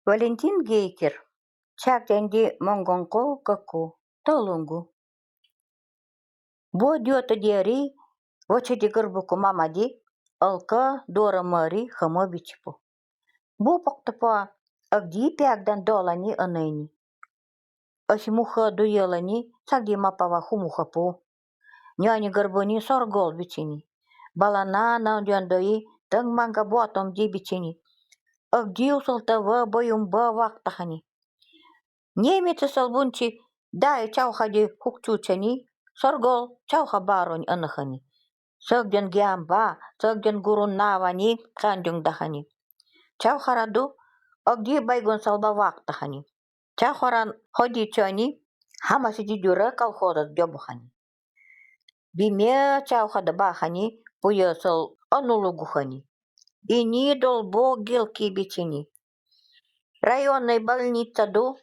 Валентин Гейкер. Чакденди монgonko каку. Толунгу. Бо дьота диари, вочеди гырбуку мамади, алка дора мари хамо бичпу. Бу поктапа агди пягдан долани анайни. Асимуха дуелани сагди мапава хумухапу. Няни гырбуни соргол бичини. Балана на дьондои танг манга буатом ди бичини. Агди усалтава боюмба вақтахани. Немец салбунчи дай чаухади хукчучани, соргол чауха баронь анахани. Согден гямба, согден гурун навани, хандюng дахани. Чаухараду агди байгун салба вақтахани. Чаухаран ходи чани, хамасиди дюра колхоза дёбухани. Биме чаухада бахани, пуясал анулугухани. Ини долбо гилки бичини. Районной больница ду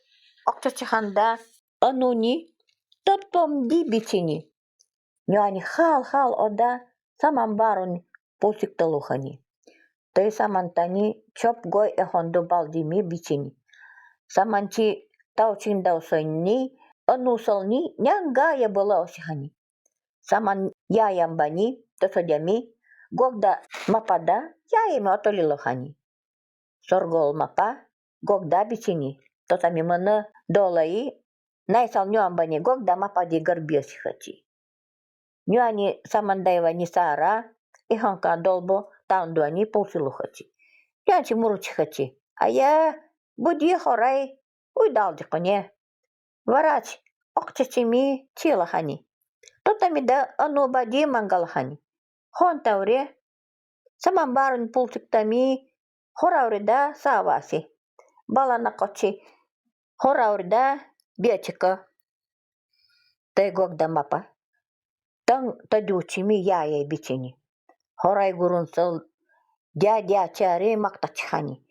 Окчачиханда ануни топтом дибичини. Няни хал ода самамбарун пусикталухани. Той самантани чоп гой эхонду балдими бичини. Саманчи таучиндаусанни анусални нянгая была осихани. Саман яямбани тосадями гогда мапада яями отолилухани. Соргол мапа гогда бичини. Тосами мана долаи найсал нюамбани гогда мапади гарбиосихати. Нюани самандаева нисара иханка долбо таундуани пулсилухати. Нюанчи муручихати. Ая буди хорай уйдалдиконе. Варач окчачими чилахани. Тотамида анубади мангалахани. Хонтауре самамбарын пулсиктами хорауреда саваси. Баланакочи хорауреда биачика. Тай гогда мапа. Тан тадючими яя бичини. Хорай гурунсал дядя чари мактачхани.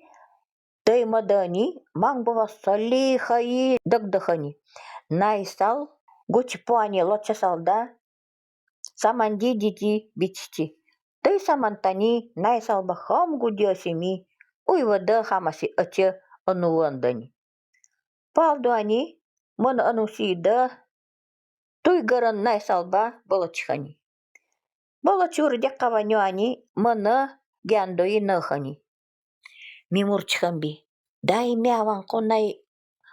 Тай мадани мангбова сали хаи дагдахани. Найсал гучпуани лочасалда саманди дити бичти. Тай самантани найсал бахам гудиосими уйвада хамаси ача ануандани. Палдуани ман анусида туйгаран найсалба балачхани. Балачур дякаванюани мана гяндои нахани. Мимурчхамби. Дай мяван конай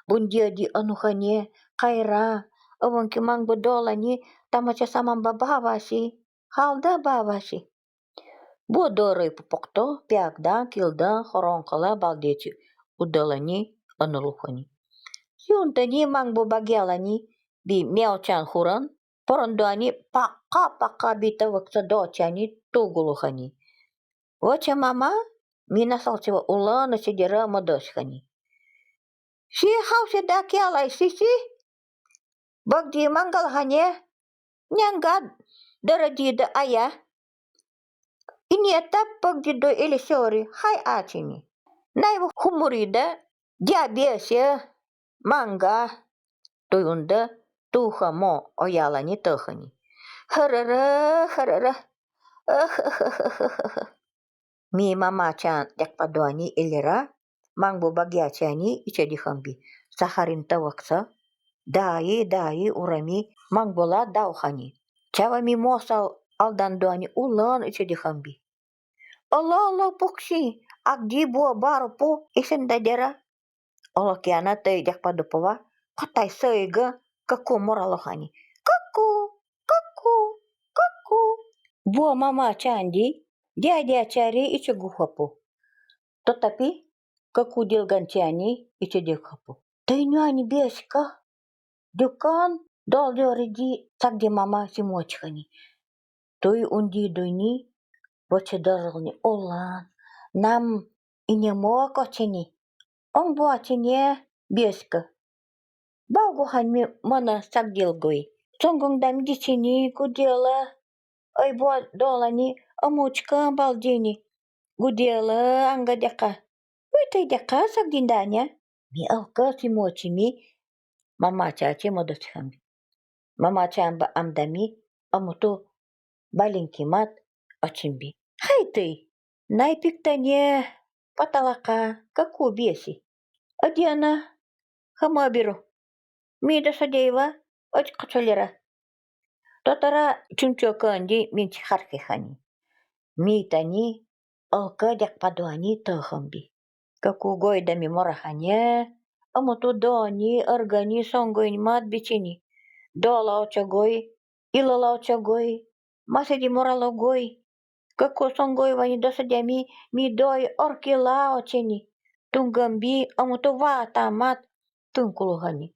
бундиади анухане кайра аванки мангба долани тамача самамба баваси халда баваси. Бодорой пупокто пягдан килдан хоронкала балдечи удалани анулухани. Юнтани мангбо багялани би мяучан хуран поронduani пака бита вакса дочани тугулухани. Вача мама минасалчева улана сидера мадошхани. Си хаусе дакялай сиси багди мангалхане нянгад дарадида ая. Ini etap bagdi do elisori hai achini. Naibu humurida diabesia manga tuyunda tuhamo oyalani tahani. Harara. Mi mama chan yakpadoani elera mangbo bagyachani ichadihambi. Saharin tawaksa dai urami mangbola dauhani. Chawami mosal aldandoani ulan ichadihambi. Allah puksi agdi bua barupo isendadera. Allah kiana tay yakpadopova patay saiga kaku moralohani. Kaku. Bua mama chandi dia cari ichaguhapo. Tetapi kaku dilgantiani ichadikhapo. Tainyani biaska dukan dol dioridi sagdi mama simochkani. Toi undi doini bochadaralni olan nam inyamo kochini. Ong buachini biaska. Baguhanmi mana sagdilgoi. Tsongong damdichini kudela. Ay buat dolani amuchka baldini. Gudela anga deka. Uitay deka sagdindanya. Mi alka simochimi mama chachi modochami. Mama chamba amdami amuto balinkimat achimbi. Haitay. Naipiktanya patalaka kaku biasi. Адиана, хамабиру. Мида садеева, очкачолера. Тотара чунчоканди минчи хархихани. Митани, алкадяк падуани тахамби. Какугойдами морахане, амутудони, органи сонгойни мат бичини. Долаочагой, илалаочагой, масади моралогой. Како сонгойвани досадями ми дой оркилаочени. Тунгамби амутувата мат тункулухани.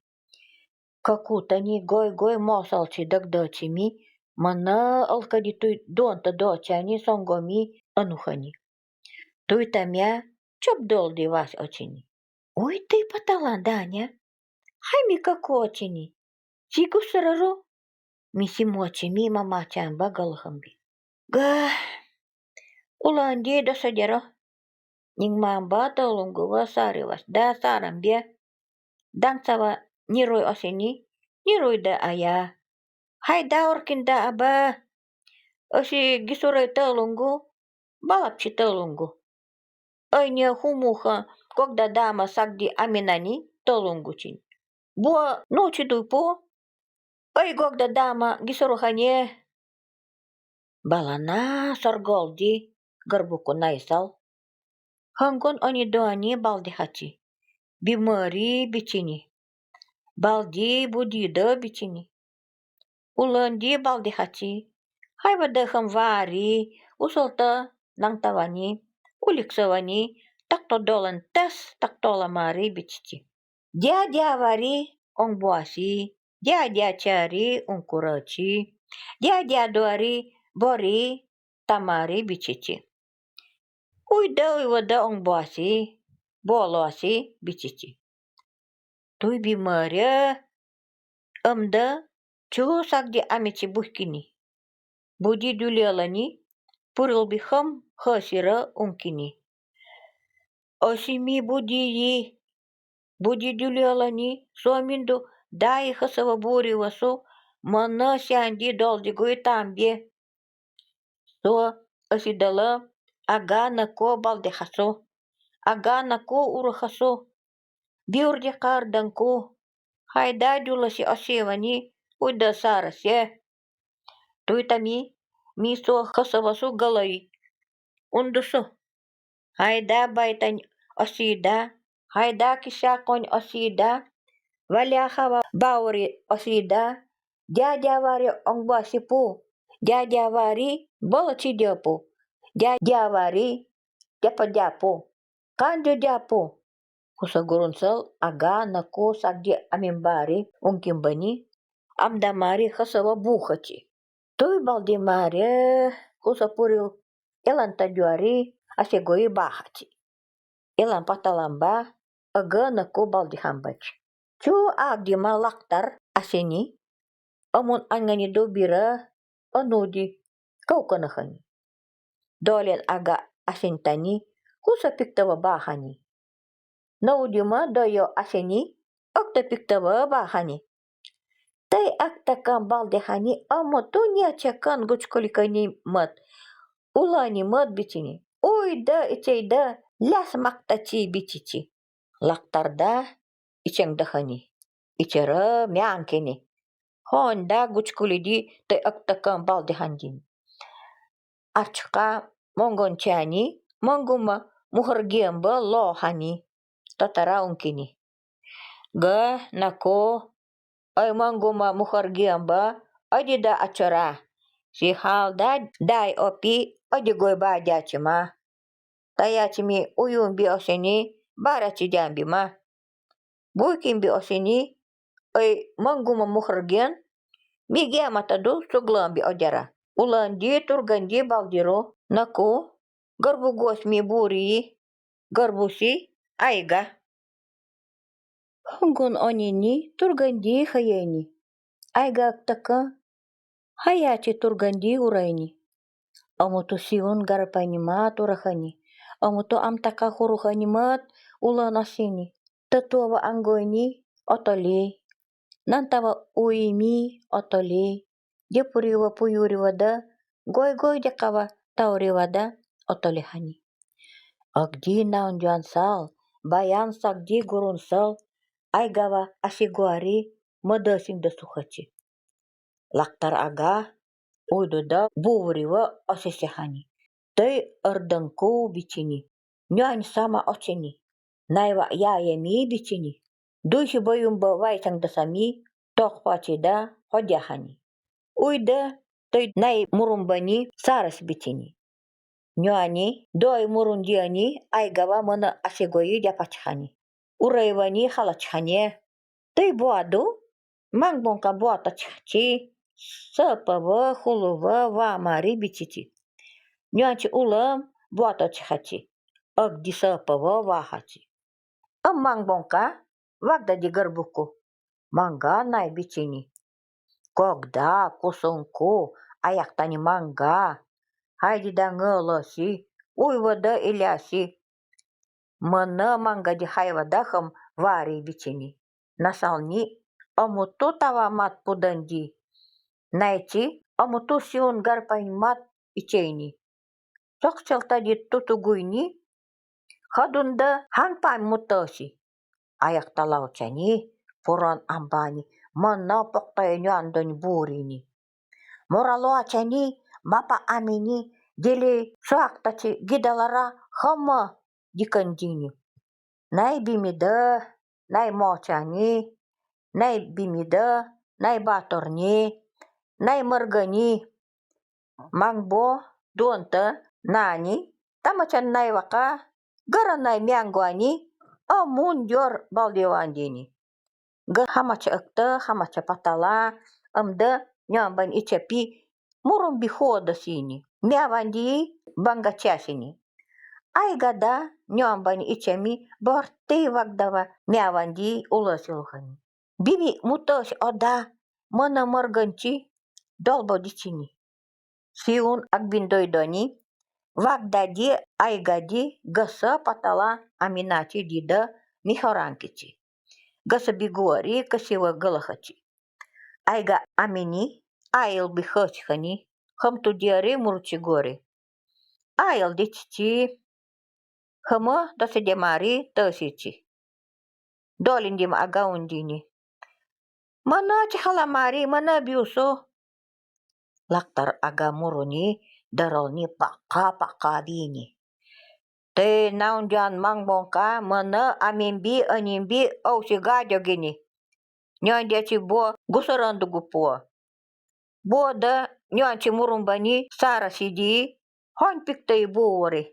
Какутани гой мосалчи дагдачими, мана алкади туй донта дочани сонгоми анухани. Туй тамя чобдолди вас очини. Ой ты патала, Даня. Хайми како очини. Чику саражу. Миси мочими мамачан багалхамби. Га. Уланди досадеро. Ning mamba taulungguwa sariwas da sarambia. Dangsawa niroi osini, niroi da aya. Hai da orkin da aba. Osi gisurai taulunggu, balapsi taulunggu. Ainya humuha kogda dama sagdi aminani taulunggucin. Bua nochi dupo. Ai gogda dama gisuruhanye. Balana sargoldi garbuku naisal. Hangon oni doani baldi hachi. Bimari bichini. Baldi budida bichini. Ulandi baldi hachi. Hai badaham vari. Usolta nang tawani. Uliksawani. Takto dolan tes taktola mari bichichi. Dia vari ong buasi. Dia cari ong kurachi. Dia doari bori tamari bichichi. Uida wada ong buasi. Boloasi bichichi. Tui bimaria amda chusak di amici buhkini. Budi dulialani puril biham khasira unkini. Osimi budi dulialani suamindu dai khasava buri wasu mana siandi doldi gui tambie. So asidala aga nako balde haso. Aga nako urhaso. Biurdi kardanku. Haida dulasi osivani uida sarasya. Tuitami miso khasavasu galai. Unduso. Haida baitan osida. Haida kisakon osida. Valyakhava bauri osida. Dyavari ongbasipu. Dyavari balachi dyapu. Dyavari dyapo. Kandu dyapo. Kusagurunsal aga nako sagdi amimbari unkimbani. Amdamari khasava buhachi. Tui baldi mari kusapuril elan tajuari asegoi bahachi. Elan patalamba aga nako baldi hambachi. Chu agdi malaktar aseni amun angani dobira anudi kaukanahani. Dolen aga asintani kusapiktava bahani. Naudima doyo aseni oktapiktava bahani. Tai aktakan baldehani amotunia chakan guchkulikani mat. Ulani mat bichini. Uida ichayda las maktachi bichichi. Laktarda ichangdahani. Ichara miankini. Honda guchkulidi tai aktakan baldehandin. Archka mongonchani monguma muhargiamba lohani. Tatara unkini. Ga nako ay manguma muhargiamba adida achara. Si halda dai opi adigoy badachima. Tayachimi uyumbi osini barachi jambima. Buikimbi osini ay manguma muhargian migiamatadu suglambi ojara. Ulandi turgandi baldiro nako garbugos mi buri garbusi aiga. Hangon onini turgandi hayani. Aiga aktaka hayachi turgandi uraini. Amutu siun garapani mat urahani. Amutu amtaka huruhani mat ulanasini. Tatuava angoini otoli. Nantawa uimi otoli. Depuriwa puyuriwada. Goy dekawa tauriwada otolihani. Agdi naun jansal баян сагди гурунсал айгава асигуари мадасинда сухачи. Лактар ага уйдуда буурива осисихани. Тей арданку бичини. Нянь сама очини. Найва яями бичини. Души боюмба вайтангдасами тохпачида ходяхани. Уйда тей най мурумбани сарас бичини. Нюани дой мурундиани айгава мана асигои дяпачхани. Урайвани халачхане. Тей буаду мангбонка буатачхчи сапава хулува вамари бичити. Нюанчи улам буатачхачи. Агди сапава вахачи. Мангбонка вагдади гарбуку. Манга най бичини. Когда кусунку аяктани манга. Хайдида ngылыси, уйвада иляси. Мана мангади хайвадахам вари бичини. Насални амуту тавамат пуданди. Найти амуту сиун гарпаймат ичейни. Сокчалтади тутугуйни. Хадунда ханпай мутаси. Аякталаучани пуран амбани. Мана поктайню андани бурини. Моралуачани мапа амини дели шактачи гидалара хама дикандини. Най бимида, най мочани, най бимида, най баторни, най мъргани. Мангбо дуанта нани тамачан най вака гара най мянгуани амун дьор балдивандини. Га хамача акта хамача патала амда нямбан ичапи мурум бихода сини. Мяванди бангачасини. Айгада нямбан ичами борти вагдава мяванди уласилхани. Бими муташ ода мана марганчи долбодичини. Сиун акбиндойдони вагдади айгади гаса патала аминачи дида михоранкичи. Гаса бигуари касива галахачи. Айга амини айл бихачхани хамтудиари мурчигори. Айл дичи хама дасидемари тасичи. Долиндим агаундини. Мана чихаламари мана биусо. Лактар ага муруни дарални пака бини. Те наунджан мангбонка мана амимби анимби аусигадягини. Ньондячи бо гусарандугупуа. Бода ньончи мурумбани сара сиди хон пиктай буори.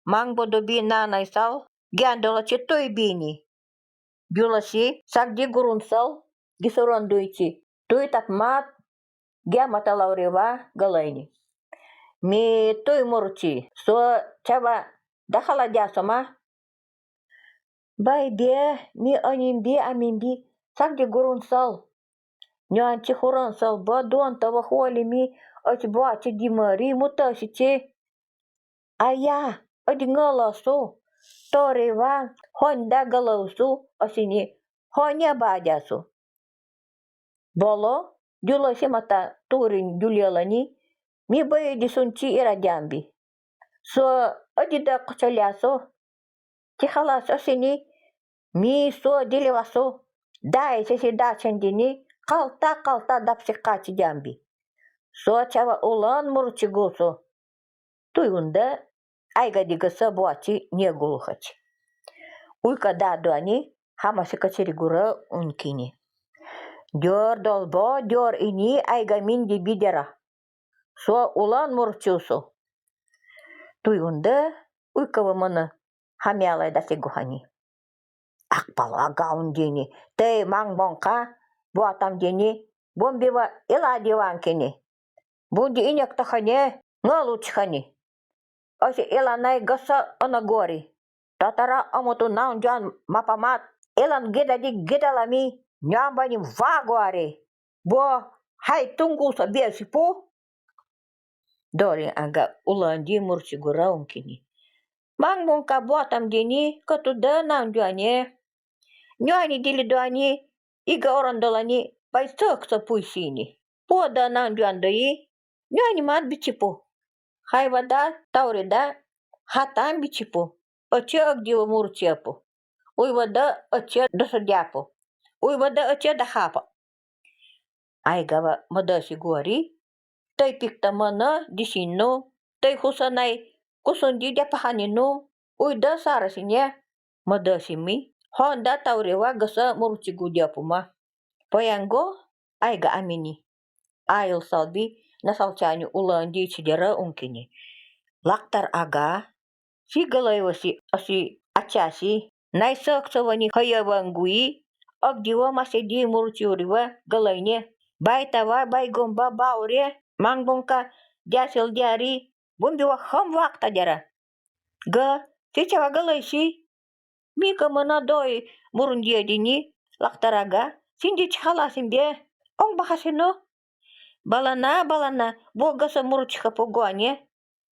Мангбодоби нанайсал гяндалачи той бини. Бюласи сагди гурунсал гисарандуйчи. Той такмат гяматалаурева галайни. Ми той мурчи со чава дахаладясома. Байбе ми анимби амимби сагди гурунсал. Ньончи хурансал ба дуантава холими ачбачи димари мутасичи. Ая адингаласу торива хонда галаусу асини хоня бадясу. Боло дюласи мата турин дюлялани ми байди сунчи ирадямби. Со адида кучалясу тихалас асини ми со диливасу дай сеси дачандини қалта дапсикачи дямби. Со чава улан мурчигусу. Туйунда айгадигаса буачи негулухачи. Уйка дадуани хамаси качеригура ункини. Дёр долбо дёр ини айгаминди бидера. Со улан мурчусу. Туйунда уйкава мана хамялай дасигухани. Акпала гаундини. Тей мангбонка буатамдини бомбива иладиванкини. Бунди инектахане нгалучхани. Оси иланай гаса анагори. Татара амуту наунджан мапамат илан гидади гидалами нямбани вагуари. Бо хай тунгуса бесипу. Дори ага уланди мурчигура ункини. Мангбонка буатамдини катуда наунджане. Ньоани дилидуани ига орандалани байсакса пуйсини. Пода наунджандои ньоани мат бичипу. Хайвада таурида хатан бичипу. Очак дива мурчапу. Уйвада оче досодяпо. Уйвада оче дахапа. Айгава мадasi гуари. Тей пиктамана дисинно. Тей хусанай кусунди дяпаханину. Уйда сарасине. Madasimi. Honda taurewa gasa muruchigu diapuma. Poyango aiga amini. Ayıl salbi nasalchani ulandi chidera unkini. Laktar aga si galayvasi asi achasi naisaqsavani hayavangui agdiwa masedi muruchiuriwa galayne. Baitawa baigomba baure mangbonka diasil diari bumbiwa ham wakta dera. Ga tichawa galaysi Mika mana doi murundia dini laktaraga sindich halasin be ong bahasino balana boga sa muruchika poguanye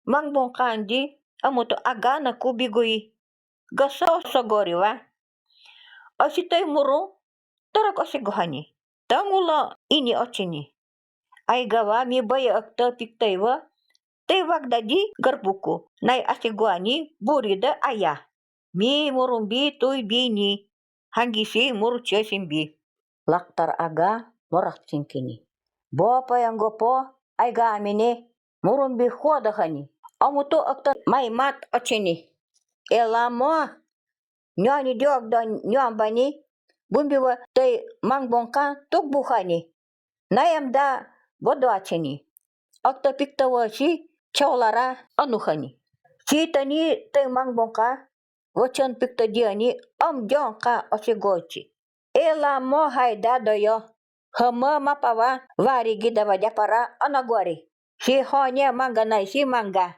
mangbong kandi amoto agana kubigui gaso sogoriwa asitay muru tarak osiguhani tangula ini ochini ay gawa mi baya akta piktaywa Tewag dadi garbuko nay asiguani burida aya. Mi murumbi tuy bini hangisi muruche simbi. Laktar aga morak cinkini. Bopa yang gopo ay gamine murumbi hodahani. Amuto akta may mat ochini. Elamo nyani diog dan nyambani bumbiwa tay mangbongka tukbuhani. Nayamda bodo achini. Akta piktawasi Chaulara anuhani. Chitani te mangbongka wachan piktadiani jonka osigochi. Ela mo haida doyo. Hama mapawa vari gidawa japara anagwari. Si honya manga nai si manga.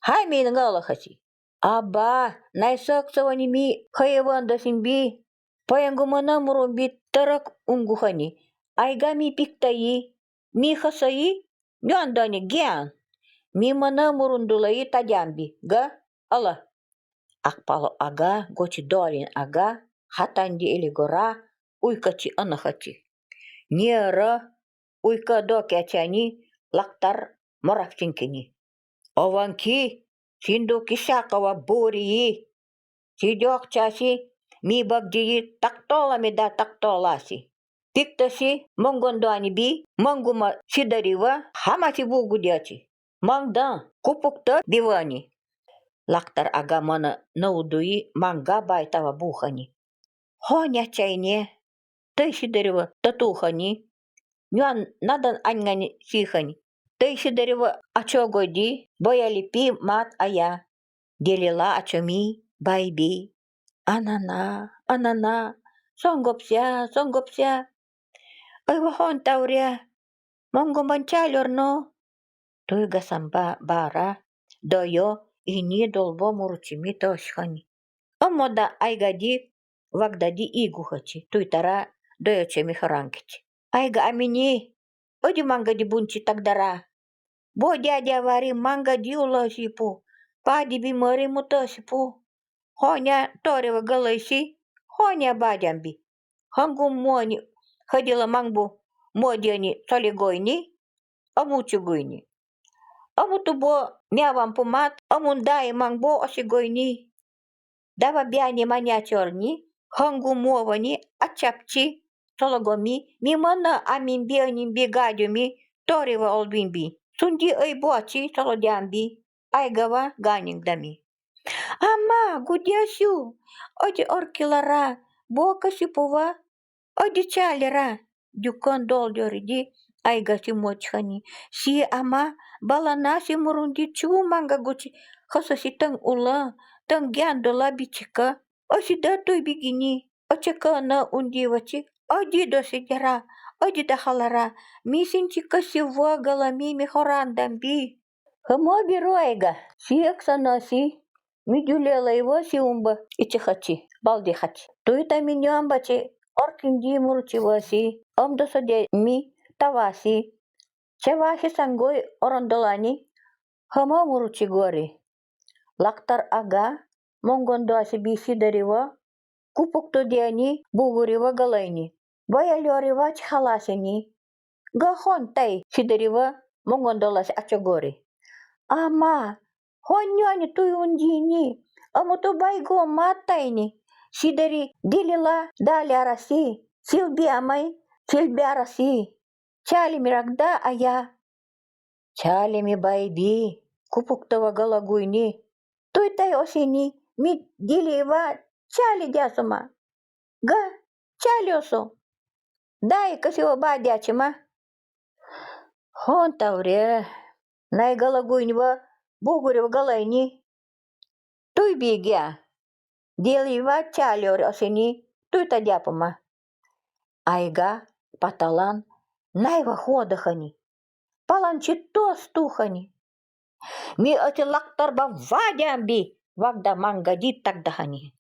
Hai mi ngalahasi. Aba naisak sawani mi hayawanda simbi. Payangumana murumbi tarak unguhani. Aigami piktayi mi hasayi nyandani gian. Mi mana murundulai tajambi ga Allah akpalo aga gochi dolin aga hatandi iligora uikachi anahachi niara uika dokachani laktar morakchinkini awanki sindu kisakawa buri sidok chasi mi bagji taktola mida taktolasi Piktasi mongondoani bi monguma sidariwa hamasi bugudiachi Mangda kupukta biwani. Laktar agamana naudui manga baitawa buhani. Honya chayne. Taysidarewa tatuhani. Nyuan nadan anyani sihani. Taysidarewa achogodi boyalipi mat aya. Delila achomi baibi. Anana. Songgopsya. Ay wahon tauria. Monggo mancalor no. Tuiga samba bara doyo ini dolbo muruchimi toshkani. Amoda aigadi wagdadi iguhachi tuitara doyo chemi harankichi. Aiga amini odi mangadi bunchi tagdara. Bo dia wari mangadi ulasipu. Padi bimari mutasipu. Honya torewa galaisi. Honya badambi. Hangum muani hadila mangbu modiani soligoini. Amuchuguini. Amu tubo miawan pumat, amundai mangbo osigoini. Dava biani maniatorni, hangu muovani, achapchi, tologomi, mimana amimbiani bigadiomi, toriva olbimbi. Sundi ay boachi tolodiambi, aigawa ganingdami. Ama, gudiasyu, odi orkilara, boka sipuwa, odi chalira, dukan doldoridi, aiga si mochani. Si ama balana si murundi chumanga guchi khasasi tang ula tang gyandola bichika osi datoy bigini ochaka na undi wachi odi dosi jara odi dahalara misin chika si wagala mi horandambi hamo biro aiga si aksana si midulela iwa si umba ichihachi baldi hachi tuita minyamba chi orkindi muruchi wasi omdosa de mi tawasi Cewahi sanggoi orondolani hama muruchi gori. Laktar aga mongondo asibisi dariwa kupuk to diani buguriwa galaini. Baya lioriwa chalasini. Gahon tai sidariwa mongondola si achogori. Ama honyo ani tuyundini. Amuto baigo matai ni. Сидери дилила даляраси, силбиамай, силбяраси. Чалими рагда ая. Чалими байби, купуктава галагуйни. Туйтай осини, ми дилива чали дясума. Га, чалиосу. Дай касива бадячима. Хон тавре, най галагуйнива, бугурева галайни. Туй бигя, дилива чалиор осини, туйта дяпума. Айга, паталан, найва ходахани. Паланчи тостухани. Ми оти лактарба вадямби, вагда мангади тагдахани.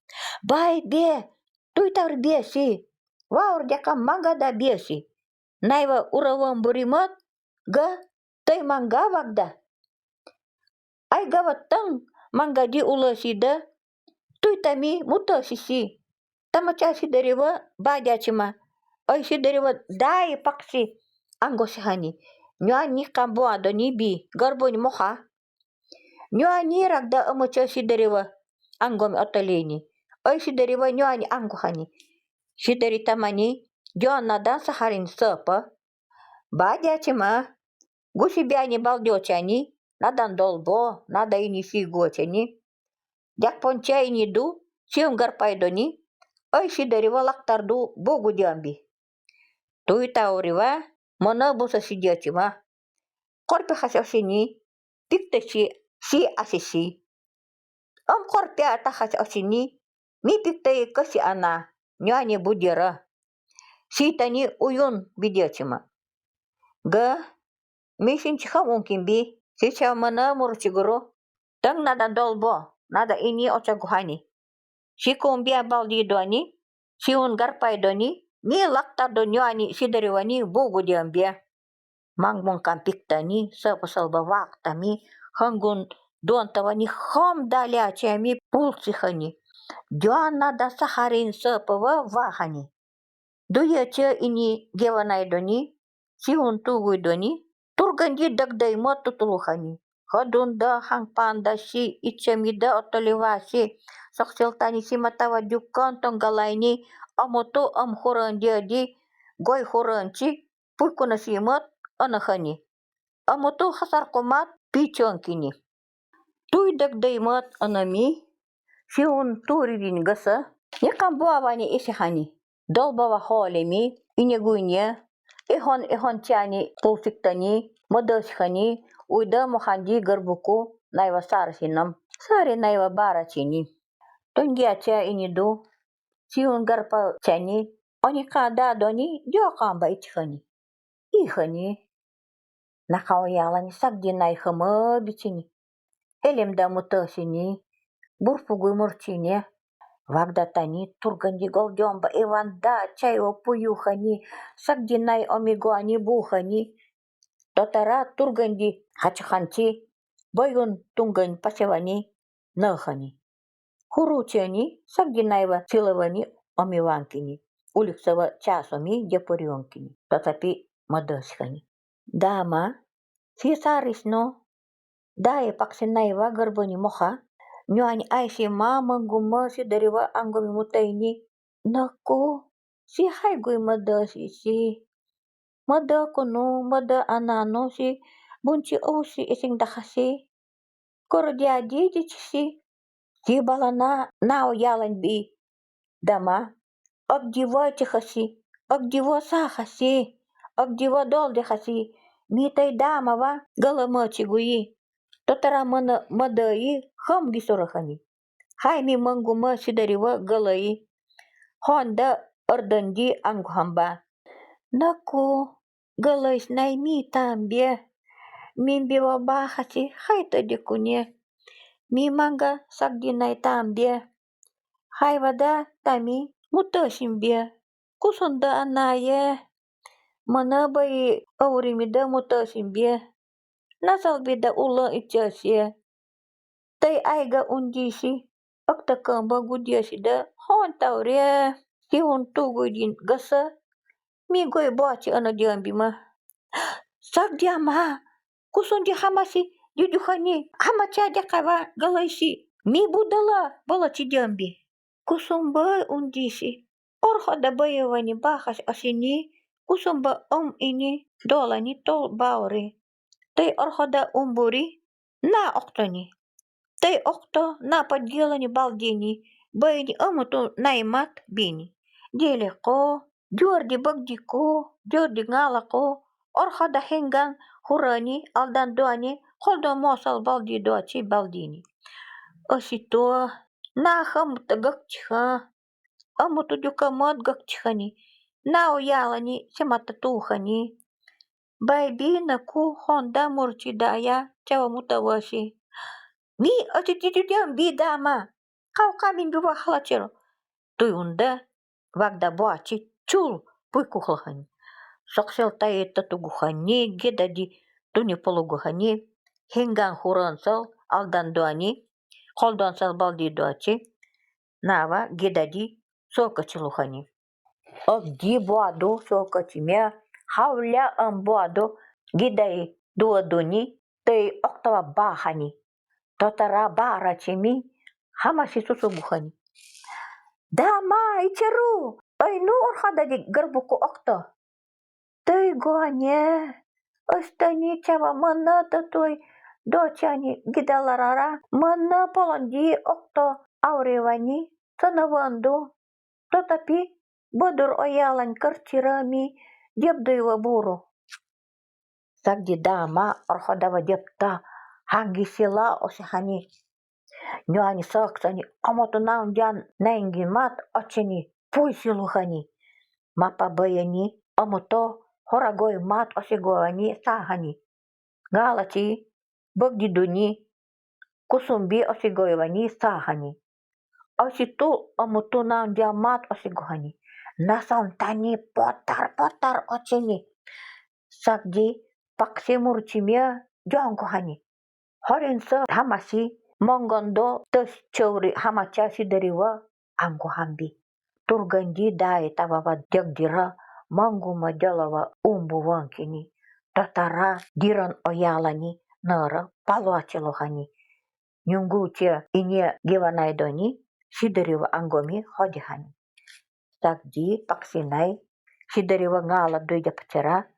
Бай бе, туйтар беси, ваур дяка мангада беси. Найва уравам буримат, га, тай манга вагда. Айга ваттан мангади уласида, туйтами мутасиси. Тамачаси дерева бадячима. Айси дерева дай пакси ангосихани. Нюани камбуадони би, гарбони моха. Нюани рагда амачаси дерева ангоми оталени. Айси дерева нюани ангухани. Сидери тамани, дюаннадан сахарин сапа. Бадячима, гуси бяни балдечани, надан долбо, нада ини фигочани. Дякпонча ини ду, сиум гарпайдони, айси дерева лактарду богу дямби. Туйта орива, мона буса сидячима. Корпи хасосини, пиктачи си асиси. Корпи атахас осини, ми пиктай каси ана, нюани будера. Ситани уюн бидячима. Га, ми синчиха мункин сича мана мурчигуру. Тang nada dolbo, nada ini ochaguhani. Si kumbia baldidoni, si un garpaidoni, ni lakta donyani si deriwani bugu diambia. Mangmong kampiktani sa pasalba waktami hanggun dontawani hom daliachami pulsihani. Diana da saharin sa pawa wahani. Duyacha ini gewanaidoni, si un tuguidoni, turgandi dagday mo tutuluhani. Hadunda hangpanda si ichamida otolivasi. Saksiltani si matawajukan tonggalayni amoto amhurandia di goy huranchi puikunasimat anahani. Amoto hasarkomat pichonkini. Tuy dagdaymat anami siun turidin gasa yakambuawani isihani. Dolbawa holemi ineguinya ihon chani pulfiktani madashani uida mohandi garbuku naiwa sarsinam. Sari naiwa barachini. Tongiacha inidu siun garpa chani onika dadoni diokamba ichani. Ihani nakawyalani sagdinay hama bichini. Elimda mutasini burpugui murchini. Вагдатани турганди голдёмба иванда чайо пуюхани сагдинай омигуани бухани дотара турганди хачханчи байгун тунган пасевани нахани хуручани сагдинайва силавани омиванкини уликсава часоми депурионкини тотапи мадасхани дама сисарисно дае паксинайва гарбани моха Нюань айси мама гума си дерева ангоми мутайни. Нако, си хайгуй мада си. Мада коно, мада анано си. Бунчи оси исing дахаси. Кордяди дичси. Си балана нао ялань би. Дама, агдива чихаси. Агдива сахаси. Агдива долдихаси. Митай дамава галамачи гуи. Тотара мана мадаи хам гисорахани. Хайми мангума сидарева галаи. Honda орданди ангхамба. Наку галайс найми тамбе. Мимбива бахаси хайта дикуне. Ми манга сагдинай тамбе. Хайвада тами мутасимбе. Кусунда анае. Манабай ауримида мутасимбе. Nasalbida ulang ichasia. Tai aiga undisi. Akta kamba gudiasida. Hon tauria. Si hon tugudin gasa. Mi goy bachi anadiambi ma. Sagdiama. Kusundi hamasi. Jujuhani. Hamacha jakawa galaisi. Mi budala balachi diambi. Kusumba undisi. Orhoda bayawani bahas asini. Kusumba ini dolani tol bauri. Tei orhoda umburi na oktoni. Tei okto na подделани балдени. Bayni amatu naimat bini. Dileko, jordi bagdiko, jordi ngalako. Orhoda hengan hurani aldan doani. Holdo mosal baldi doachi baldini. Osito na hamuta gakchiha. Amutu dukamot gakchihani. Na uyalani semata tuhani. Baybina ku honda murchidaya chawa mutawasi. Mi atititidiam bidama. Kau kamin biwahlachero. Tuyunda wagda boachi chul puikuhlahani. Soksel tayi tatuguhani gedadi tuni poluguhani. Hengan huransal aldan doani. Holdansal baldi doachi. Nawa gedadi sokachiluhani. Abdi boado sokachimia. Haulia boado gidai duaduni. Tei oktawa bahani. Totara barachimi. Hamasi susubuhani. Dama icharu. Ay no orhada di garbuku okta. Tei goanya. Ostani chawa mana tatoi. Dochani gidalarara. Mana polandi okta. Aurevani. Tanawando. Totapi. Bodur oyalan karchirami. Debdaiwa buru. Sagdi dama orhodava debta. Hagisila osihani. Nyuani saksani. Amotu naundian naingimat ochini. Puisiluhani. Mapa bayani. Amoto horagoi mat osigoani sahani. Ngalachi. Bagdiduni. Kusumbi osigoivani sahani. Ositu amotu naundian mat osigohani. Nasantani potar ochini. Sagdi paksi murchimia jongohani. Horinsa hamasi mongondo tes chauri hamacha sidariwa angohambi. Turgandi dai tababa degdira manguma jalawa umbuwankini. Tatara diran oyalani nara palwachilohani. Nyungutia inia givanaidoni sidariwa angomi hodihani. Sagdi paksinai sidariwa ngala doida pachara.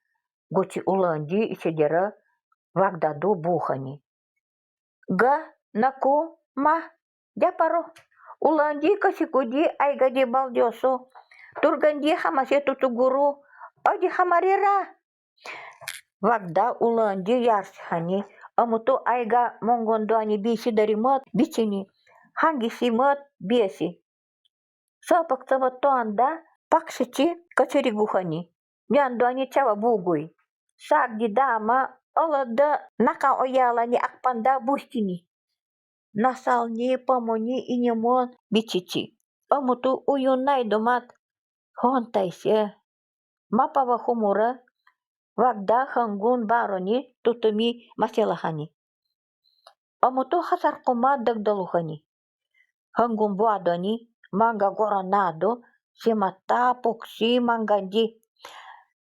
Guci ulandi isidera wagdadu buhani. Ga naku ma japaro. Ulandi kasikudi aigadi baldioso. Turgandi hamase tutuguru. Adi hamarira. Wagda ulandi yarsihani. Amutu aiga mongondoani bisi dari mat bicini. Hangisi mat biasi. Sapak anda paksici kaciriguhani. Nyandoani cawa bugui. Sagdi dama alada naka oyalani akpanda bustini. Nasalni pamoni inyamon bichichi. Amutu uyunai domat hontaisya. Mapawa humura wagda hangun baroni tutumi masilahani. Amutu hasarkuma dagdaluhani. Hangun buadoni manga goronado simata puksi mangandi.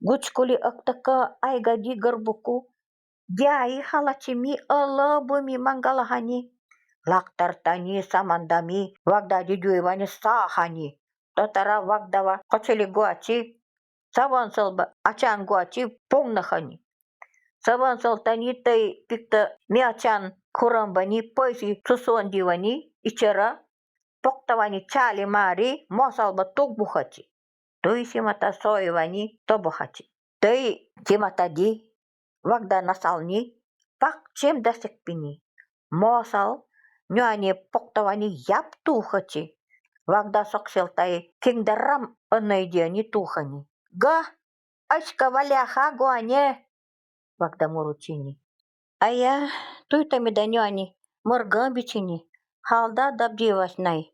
Guchkuli aktaka aigadi garbuku. Jai halachimi ala bumi mangalahani. Laktartani samandami wagda dijuivani sahani. Totara wagdawa kochiliguachi. Savansalba achanguachi pungnahani. Savansal tani tay pikta miachan kurambani paisi susuandivani ichara poktawani chali mari mosalba tugbuhachi. Tui simata soivani tobuhachi. Tui simata di wagda nasalni pak chim dasikpini. Mosal nyuani poktawani yap tuhachi. Wagda soksel tay kingdaram anaidiani tuhani. Ga ashka waliaha guanye. Wagda muruchini. Aya tuitami danyuani margambichini. Halda dabdivasnai.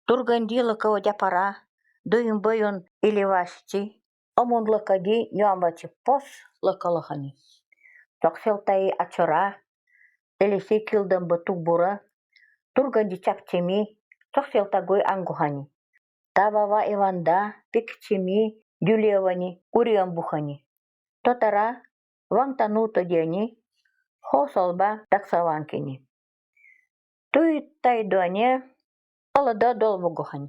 Turgandila kawa japara. Duyun bayun ilivaschi. Amun lakadi nyuambachi pos lakalahani. Soksel tay achora. Elisi kildan batubura. Turgandi chapchimi. Soksel tagui anguhani. Tabawa evanda pikchimi juliavani uriambuhani. Totara wang tanuta diani hosolba taksawankini. Tui taidoanya алада долбогохань.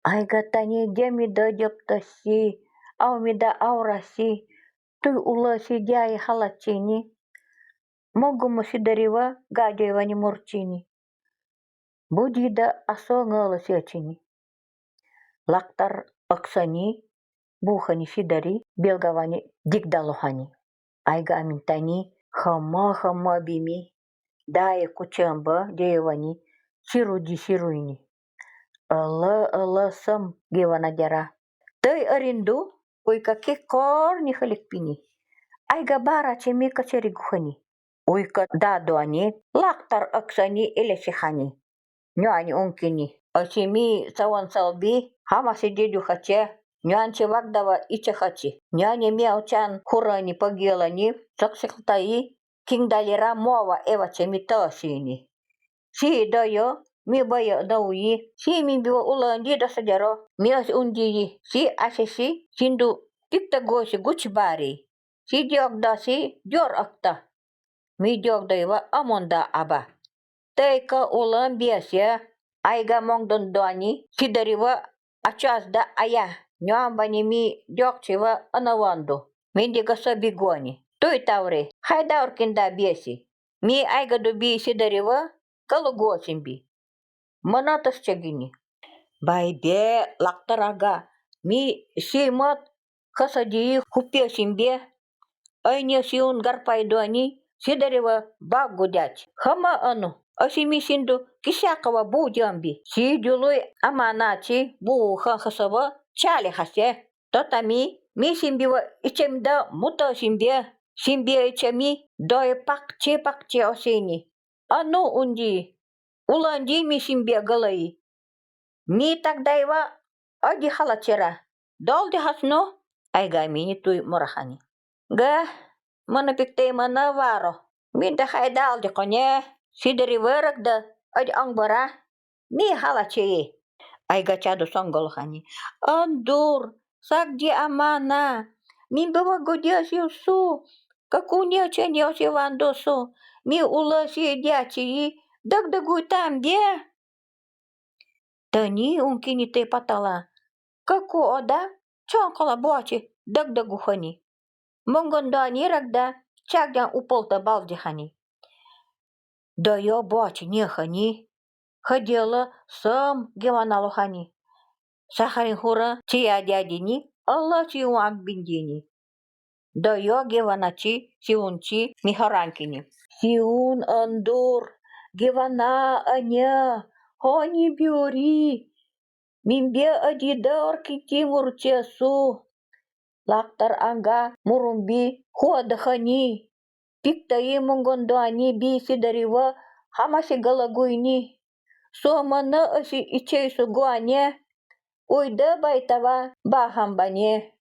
Айгатани демида дептаси, аумида аураси, туй уласи дяи халачини, могума сидарева гадяевани мурчини, будида асоңала сечини. Лактар аксани, бухани сидари, белгавани дигдалухани. Айга аминтани хама бими, дая кучамба деевани, сируди сируини. Ала сам гевана дяра. Тăi аринду, уйка корни халикпини. Айга бара чеми качеригухани. Уйка дадуани, лактар аксани элесихани. Нюани ункини. Очеми саван салби, хамаси дедю хаче. Нюанче вагдава ичахачи. Нюани мяучан хурани пагелани, саксихтаи, киндалера мова эва чеми тасини. Си дайо, ми бая дауи, си ми биwa ulandi da sajaro, mi as undiyi, si asesi, sindu tikta gosi guchbari, si diogda si dior akta, mi diogda iwa amonda aba. Teika ulan biasya, aiga mongdondoni, sidariwa achasda aya, nyambani mi diogchiwa anawando, mindiga sabiguani. Tui taure, haidaurkinda biasi, mi aiga dubi sidariwa, kalugosimbi. Manatas chagini. Байбе лактарага ми симат хасади хупесимбе айне сиун гарпайдуани сидарева багудять. Хама ану асими синду кисякова будямби. Сидюлуй аманачи буха хасава чали хасе. Тотами ми симбива ичемда мута симбе. Симбе ичеми дой пакче осени. Ану унди уланди ми симбе галай. Mi tagdaiwa adi halachera. Doldi hasno aiga mini tui morahani. Ga mana pikte mana waro. Minta haidaldi konye. Sidari werak da adi angbara. Mi halache. Aiga chadu songolohani. Andur sagdi amana. Min bawa godia siusu. Kakunya chenya si wandoso. Mi ula si diachi. Dagdagu tambie. Tani unkini te patala. Kaku oda chonkala bochi dagdaguhani. Mongondani ragda chagdan upolta baldihani. Dayo bochi nehani. Hadela sam gevanalohani. Saharin hura tia dядini Allah siuang bindini. Dayo gevanachi siunchi miharankini. Siun andur gevana anya. Hani biori, mimbia adida orkiti murchesu, laktar anga murumbi huadahani, piktai mongondani bi sidariwa hamasi galaguini, so mana asi icheisu guanya, uida baitawa bahambanye.